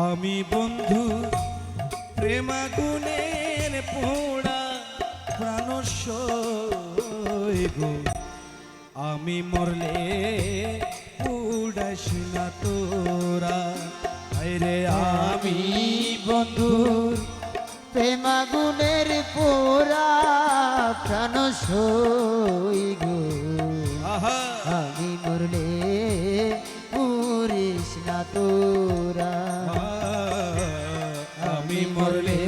আমি বন্ধু প্রেমাগুনের পোড়া প্রাণ গো, আমি মরলে উড়াস না তোরা। আরে আমি বন্ধুর প্রেমাগুনের পোড়া প্রাণ গো, আহা আমি মরলে পুরিস না তোরা, আমি মরলে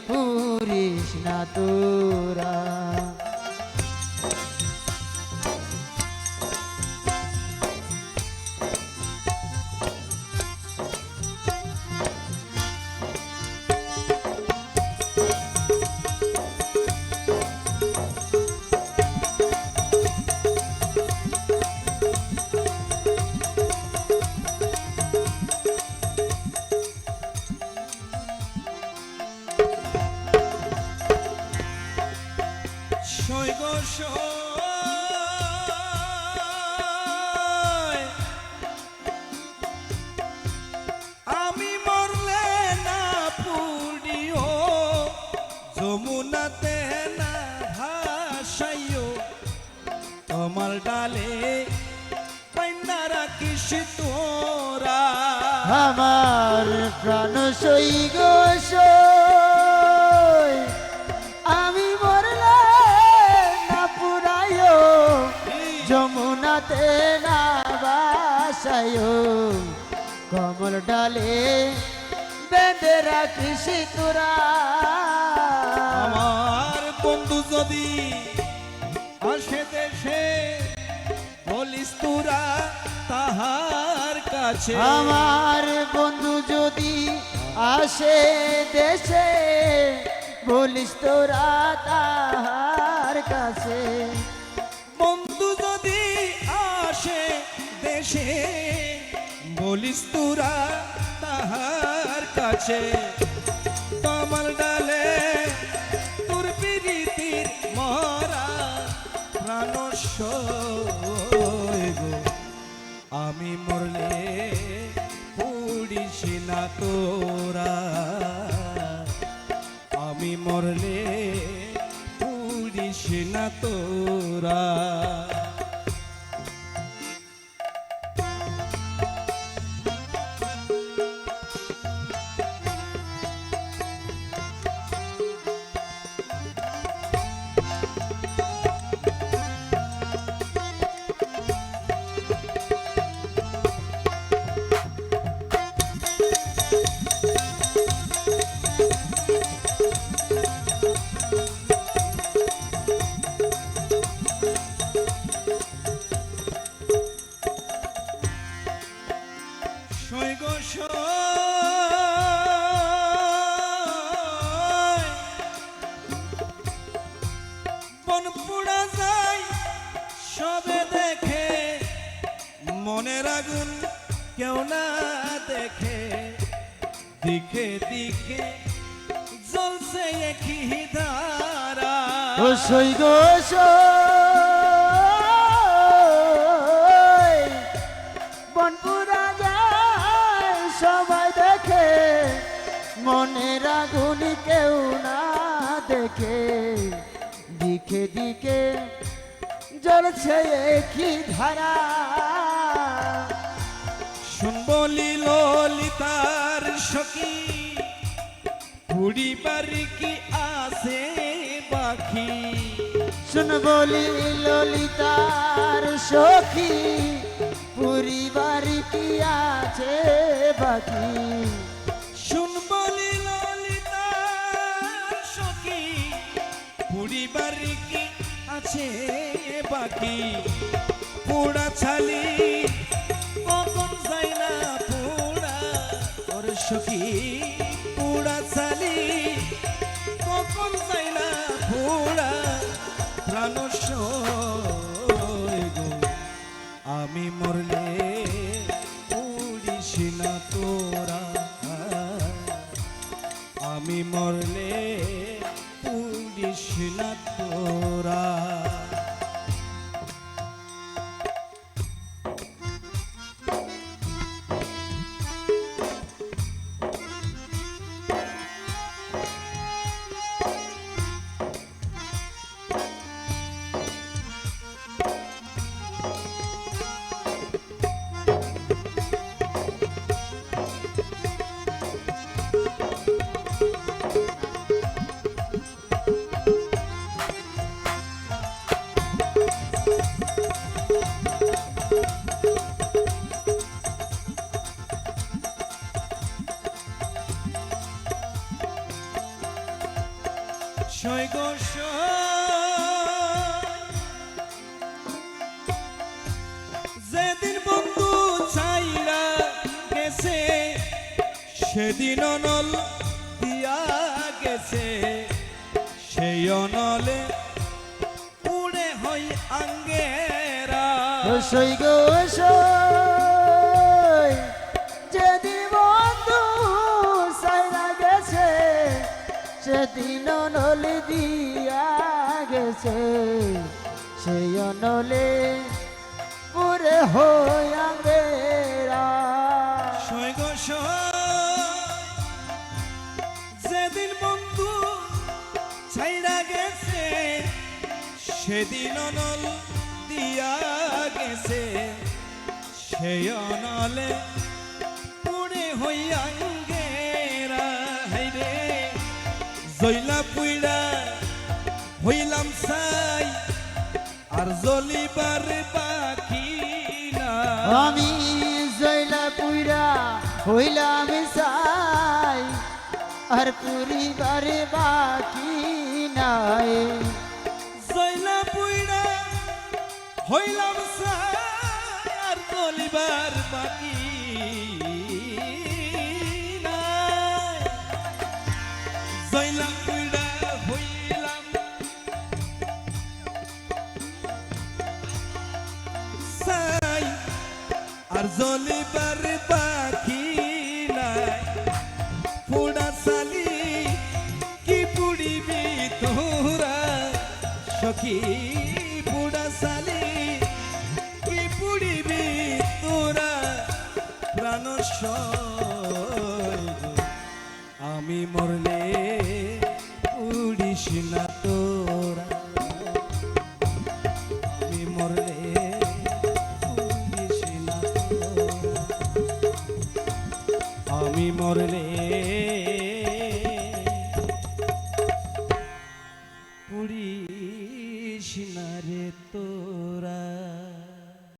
পুরিস না তোরা। আমি মরলে না পুড়িও, যমুনাতে না ভাসাইও, তোমার ডালে পাইনা রাখিস তোরা। আমার প্রাণ গো, আমি মরলে না পুরাইও, যমুনাতে না বাসাইও, কমল ডালে বেঁধে রাখিস তোরা। আমার বন্ধু যদি আসে দেশে, বলিস তোরা তাহার কাছে। আমার বন্ধু যদি আসে দেশে, বলিস তোরা তাহার কাছে। বন্ধু যদি আসে দেশে, বলিস তোরা তাহার কাছে। তোমার ডালে তোর প্রীতির মরা প্রাণ গো, আমি মরলে পুড়িস না তোরা। আমি মরলে পুড়িস না তোরা। বন পুড়া যায় সবে দেখে, মনের আগুন কেউ না দেখে। দিকে দিকে জ্বলছে একই ধারা। সই গো, বনপুরা যায় সবাই দেখে, মনের আগুন কেউ না দেখে। দিকে দিকে জ্বলছে একই ধারা। শুনবলি ললিতার সখী, পরিবার কি আছে বাকি। শুন বলি ললিতার সখী, পরিবার কি আছে বাকি। শুনবলি ললিতার সখী, পরিবার কি আছে বাকি। পোড়া ছালি কখন যাই না পোড়া, ওর সখী পোড়া ছালি কখন যাই না পোড়া প্রাণ গো, আমি মরলে পুড়িস না তোরা। আমি মরলে পুড়িস না তোরা। সৈগ যেদিন বন্ধু চাইরা গেছে সেদিন অনল দিয়া গেছে সেই অনলে উড়ে হই আঙ্গেরা সই গো সই যেদিন বন্ধু সাইরা গেছে সেদিন নলে দিয়া গেছে সেই অনলে পুরে হই আঙ্গেরা সৈগ যেদিন বন্ধু ছাইরা গেছে সেদিন অনল দিয়া গেছে সেই অনলে পুরে হই আঙ্গেরা হাইরে জইলা পুইড়া হইলাম সাই আর জ্বলিবার বাকি না আমি জয়লা পুইরা হইলাম সাই আর পরিবারে বাকি নাই জইলা পুইড়া হইলাম সাই আর জ্বলিবার বাকি নাই জইলা পুইড়া হইলাম সাই আর জ্বলিবার বাকি নাই পোড়া সালি কি পুড়িবি তোরা সখী পোড়া সালি কি পুড়িবি তোরা প্রাণ আমি মরলে পুড়িস না তোরা আমি মরলে পুড়িস না তোরা আমি মরলে পুড়িস না রে তোরা।